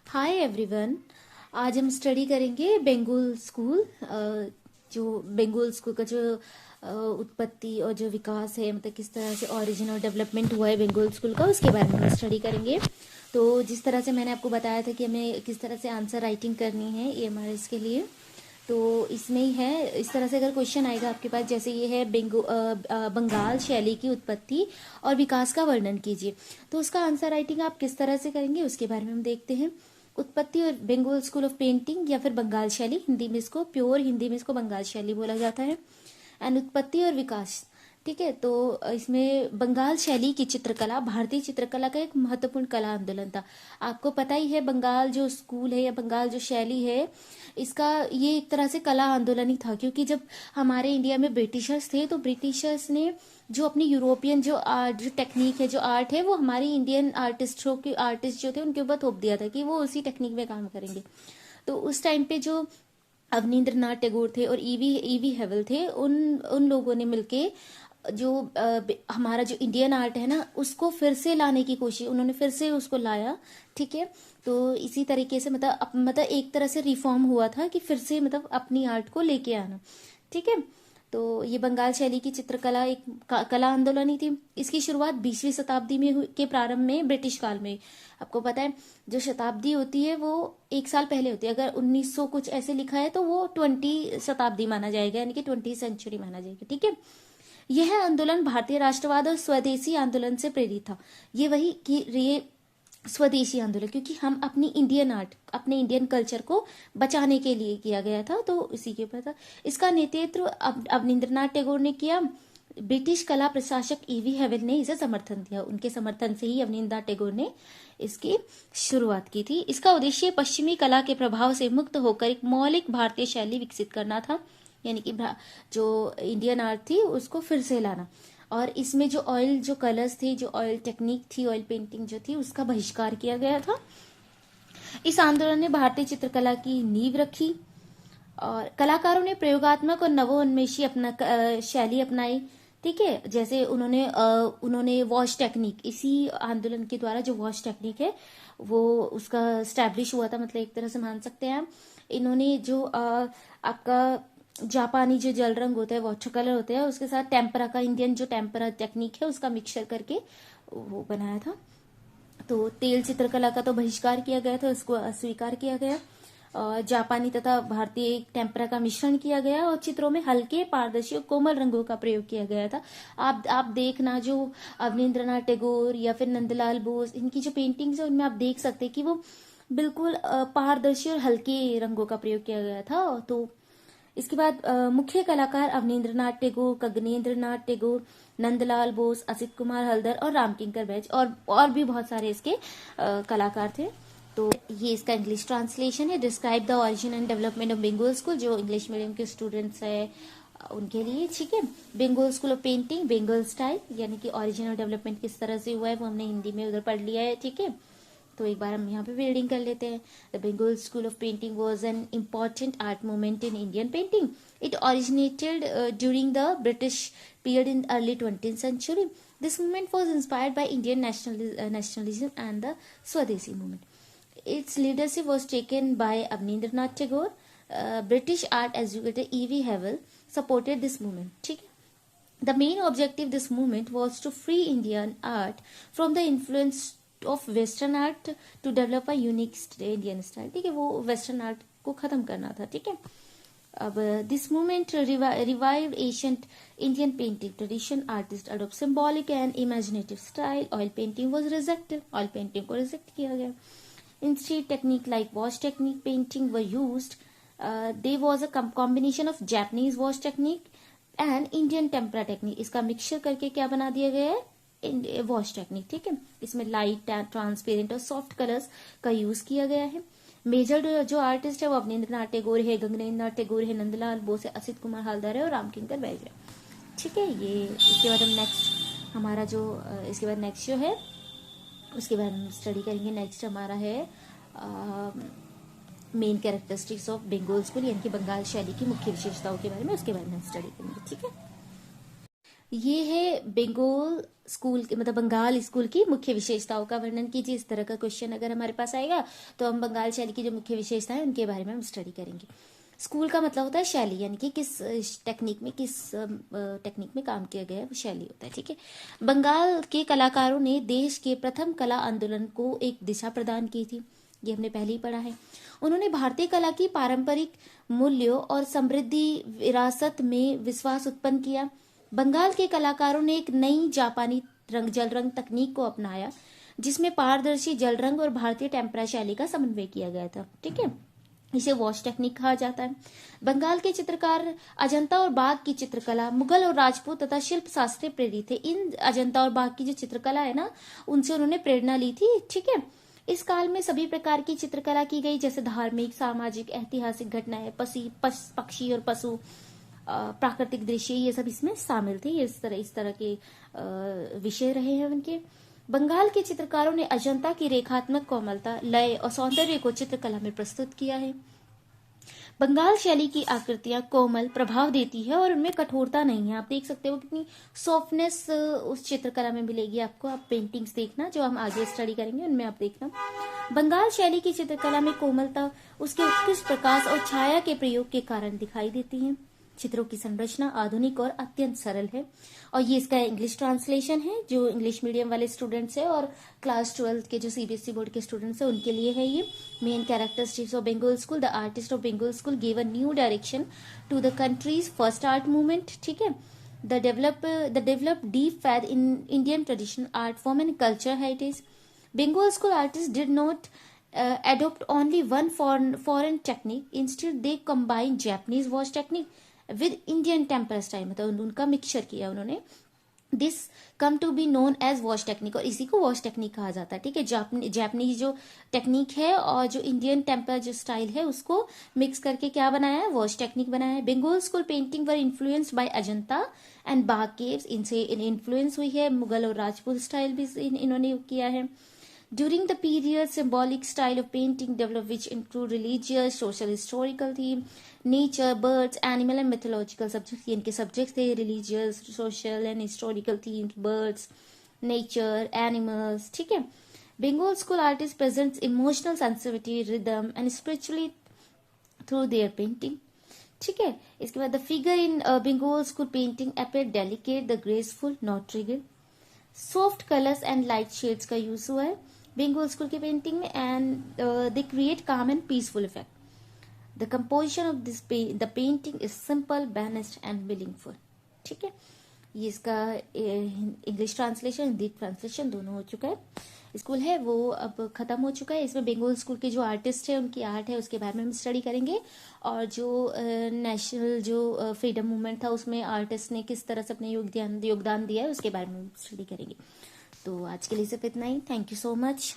Hi everyone. आज हम study करेंगे बंगाल स्कूल। जो बंगाल स्कूल का जो उत्पत्ति और जो विकास है, मतलब किस तरह से ओरिजिन और डेवलपमेंट हुआ है बंगाल स्कूल का, उसके बारे में हम स्टडी करेंगे। तो जिस तरह से मैंने आपको बताया था कि हमें किस तरह से आंसर राइटिंग करनी है EMRS के लिए, तो इसमें ही है। इस तरह से अगर क्वेश्चन आएगा आपके पास, जैसे ये है बंगाल शैली की उत्पत्ति और विकास का वर्णन कीजिए, तो उसका आंसर राइटिंग आप किस तरह से करेंगे उसके बारे में हम देखते हैं। उत्पत्ति और बंगाल स्कूल ऑफ पेंटिंग या फिर बंगाल शैली, हिंदी में इसको प्योर हिंदी में इसको बंगाल शैली बोला जाता है। एंड उत्पत्ति और विकास, ठीक है। तो इसमें बंगाल शैली की चित्रकला भारतीय चित्रकला का एक महत्वपूर्ण कला आंदोलन था। आपको पता ही है, बंगाल जो स्कूल है या बंगाल जो शैली है, इसका ये एक तरह से कला आंदोलन ही था, क्योंकि जब हमारे इंडिया में ब्रिटिशर्स थे तो ब्रिटिशर्स ने जो अपनी यूरोपियन जो आर्ट जो टेक्निक है जो आर्ट है वो हमारी इंडियन आर्टिस्ट जो थे उनके ऊपर थोप दिया था कि वो उसी टेक्निक में काम करेंगे। तो उस टाइम पे जो अवनींद्रनाथ टैगोर थे और ईवी हेवल थे, उन लोगों ने मिलके जो हमारा जो इंडियन आर्ट है ना, उसको फिर से लाने की कोशिश, उन्होंने फिर से उसको लाया, ठीक है। तो इसी तरीके से मतलब एक तरह से रिफॉर्म हुआ था कि फिर से मतलब अपनी आर्ट को लेके आना, ठीक है। तो ये बंगाल शैली की चित्रकला एक कला आंदोलन ही थी। इसकी शुरुआत 20वीं शताब्दी में के प्रारंभ में ब्रिटिश काल में। आपको पता है, जो शताब्दी होती है वो एक साल पहले होती है। अगर 1900 कुछ ऐसे लिखा है तो वो 20 शताब्दी माना जाएगा, यानी कि 20 सेंचुरी माना जाएगा, ठीक है। यह आंदोलन भारतीय राष्ट्रवाद और स्वदेशी आंदोलन से प्रेरित था। ये वही कि ये स्वदेशी आंदोलन, क्योंकि हम अपनी इंडियन आर्ट, अपने इंडियन कल्चर को बचाने के लिए किया गया था, तो इसी के ऊपर था। इसका नेतृत्व अवनींद्रनाथ टैगोर ने किया। ब्रिटिश कला प्रशासक ईवी हेवल ने इसे समर्थन दिया। उनके समर्थन से ही अवनींद्रनाथ टैगोर ने इसकी शुरुआत की थी। इसका उद्देश्य पश्चिमी कला के प्रभाव से मुक्त होकर एक मौलिक भारतीय शैली विकसित करना था, यानी कि जो इंडियन आर्ट थी उसको फिर से लाना। और इसमें जो ऑयल जो कलर्स थे, जो ऑयल टेक्निक थी, ऑयल पेंटिंग जो थी, उसका बहिष्कार किया गया था। इस आंदोलन ने भारतीय चित्रकला की नींव रखी और कलाकारों ने प्रयोगात्मक और नवोन्मेषी अपना शैली अपनाई, ठीक है। जैसे उन्होंने वॉश टेक्निक, इसी आंदोलन के द्वारा जो वॉश टेक्निक है वो उसका स्टैब्लिश हुआ था, मतलब एक तरह से मान सकते हैं हम। इन्होंने जो आपका जापानी जो जल रंग होता है, वाटर कलर होते हैं, उसके साथ टेम्परा का, इंडियन जो टेम्परा टेक्निक है उसका मिक्सचर करके वो बनाया था। तो तेल चित्रकला का तो बहिष्कार किया गया था, उसको अस्वीकार किया गया। और जापानी तथा भारतीय टेम्परा का मिश्रण किया गया और चित्रों में हल्के पारदर्शी और कोमल रंगों का प्रयोग किया गया था। आप देखना, जो अवनींद्रनाथ टैगोर या फिर नंदलाल बोस, इनकी जो पेंटिंग्स है उनमें आप देख सकते हैं कि वो बिल्कुल पारदर्शी और हल्के रंगों का प्रयोग किया गया था। तो इसके बाद मुख्य कलाकार अवनींद्रनाथ टैगोर, गगनेंद्रनाथ टैगोर, नंदलाल बोस, असित कुमार हल्दर और रामकिंकर बैज और भी बहुत सारे इसके कलाकार थे। तो ये इसका इंग्लिश ट्रांसलेशन है। Describe the origin and development of Bengal school, जो इंग्लिश मीडियम के स्टूडेंट्स है उनके लिए, ठीक है। Bengal school of painting, Bengal style, यानी कि ओरिजिन और डेवलपमेंट किस तरह से हुआ है वो हमने हिंदी में उधर पढ़ लिया है, ठीक है। तो एक बार हम यहाँ पे रीडिंग कर लेते हैं। The Bengal school of painting was an important art movement in Indian painting. It originated during the British period in early 20th century. This movement was inspired by Indian nationalism and the Swadeshi movement. Its leadership was taken by Abhinandannath Tagore. British art educator E.V. Hevel supported this movement. ठीक है. The main objective of this movement was to free Indian art from the influence of Western art to develop a unique Indian style. ठीक है, वो Western art को खत्म करना था, ठीक है. अब this movement revive ancient Indian painting tradition. Artist adopt symbolic and imaginative style. Oil painting was rejected. Oil painting को रिजेक्ट किया गया. Instead technique like wash technique painting were used. They was a combination of Japanese wash technique and Indian tempera technique. इसका mixture करके क्या बना दिया गया है, वॉश टेक्निक, ठीक है. इसमें लाइट, ट्रांसपेरेंट और सॉफ्ट कलर्स का यूज किया गया है. मेजर जो आर्टिस्ट है वो अवनींद्रनाथ टैगोर है, गगनेंद्रनाथ टैगोर है, नंदलाल बोस है, असित कुमार हल्दर है और रामकिंकर बैज है, ठीक है. ये इसके बाद हम नेक्स्ट हमारा जो इसके बाद नेक्स्ट जो है उसके बाद हम स्टडी करेंगे. नेक्स्ट हमारा है main characteristics of Bengal school, यानी कि बंगाल शैली की मुख्य विशेषताओं के बारे में, उसके बारे में हम स्टडी करेंगे, ठीक है. ये है बंगाल स्कूल मतलब बंगाल स्कूल की मुख्य विशेषताओं का वर्णन कीजिए। इस तरह का क्वेश्चन अगर हमारे पास आएगा तो हम बंगाल शैली की जो मुख्य विशेषता है उनके बारे में हम स्टडी करेंगे। स्कूल का मतलब होता है शैली, यानी कि किस टेक्निक में काम किया गया है वो शैली होता है। ठीक है। बंगाल के कलाकारों ने देश के प्रथम कला आंदोलन को एक दिशा प्रदान की थी, ये हमने पहले ही पढ़ा है। उन्होंने भारतीय कला की पारंपरिक मूल्यों और समृद्धि विरासत में विश्वास उत्पन्न किया। बंगाल के कलाकारों ने एक नई जापानी जल रंग तकनीक को अपनाया, जिसमें पारदर्शी जल रंग और भारतीय टेम्परा शैली का समन्वय किया गया था। ठीक है, इसे वॉश टेक्निक कहा जाता है। बंगाल के चित्रकार अजंता और बाघ की चित्रकला मुगल और राजपूत तथा शिल्प शास्त्री प्रेरित थे। इन अजंता और बाघ की जो चित्रकला है ना, उनसे उन्होंने प्रेरणा ली थी। ठीक है। इस काल में सभी प्रकार की चित्रकला की गई, जैसे धार्मिक, सामाजिक, ऐतिहासिक घटनाएं, पक्षी और पशु, प्राकृतिक दृश्य, ये सब इसमें शामिल थे। ये इस तरह के विषय रहे हैं उनके। बंगाल के चित्रकारों ने अजंता की रेखात्मक कोमलता, लय और सौंदर्य को चित्रकला में प्रस्तुत किया है। बंगाल शैली की आकृतियां कोमल प्रभाव देती है और उनमें कठोरता नहीं है। आप देख सकते हो कितनी सॉफ्टनेस उस चित्रकला में मिलेगी आपको। आप पेंटिंग्स देखना जो हम आगे स्टडी करेंगे उनमें आप देखना। बंगाल शैली की चित्रकला में कोमलता उसके उत्कृष्ट प्रकाश और छाया के प्रयोग के कारण दिखाई देती है। चित्रों की संरचना आधुनिक और अत्यंत सरल है। और ये इसका इंग्लिश ट्रांसलेशन है, जो इंग्लिश मीडियम वाले स्टूडेंट्स है और क्लास 12 के जो सीबीएसई बोर्ड के स्टूडेंट्स है उनके लिए है ये। Main characteristics of Bengal school, the artist of Bengal school give a new direction to the country's first art movement. ठीक है। The develop deep faith in Indian traditional art form and culture heritage. Bengal school artists did not adopt only one foreign technique. Instead, they combined Japanese wash technique with Indian temple style, मतलब उनका mixture किया उन्होंने। This come to be known as wash technique, और इसी को wash technique कहा जाता है। ठीक है। जापानीज जो टेक्निक है और जो इंडियन टेम्पल जो स्टाइल है उसको मिक्स करके क्या बनाया है, वॉश टेक्निक बनाया है। Bengal school painting were influenced by Ajanta and Bagh caves, इनसे इन्फ्लुएंस हुई है। मुगल और राजपूत स्टाइल भी इन्होंने किया है। During the period, symbolic style of painting developed, which include religious, social, historical theme, nature, birds, animal and mythological subjects. ये इनके subjects थे, religious, social and historical themes, birds, nature, animals. ठीक है। Bengal school artists presents emotional sensitivity, rhythm and spirituality through their painting. ठीक है। इसके बाद the figure in Bengal school painting appear delicate, the graceful, not rigid. Soft colours and light shades का use हुआ है Bengal school की painting में, and they create काम and peaceful effect. The composition of the painting is simple, balanced and meaningful. ठीक है। ये इसका इंग्लिश ट्रांसलेशन, हिंदी ट्रांसलेशन दोनों हो चुका है। स्कूल है वो अब खत्म हो चुका है। इसमें बंगाल स्कूल के जो आर्टिस्ट है उनकी आर्ट है उसके बारे में हम स्टडी करेंगे, और जो नेशनल जो फ्रीडम मूवमेंट था उसमें आर्टिस्ट ने किस तरह से अपने योगदान दिया है उसके बारे में स्टडी करेंगे। तो आज के लिए सिर्फ इतना ही। Thank you so much.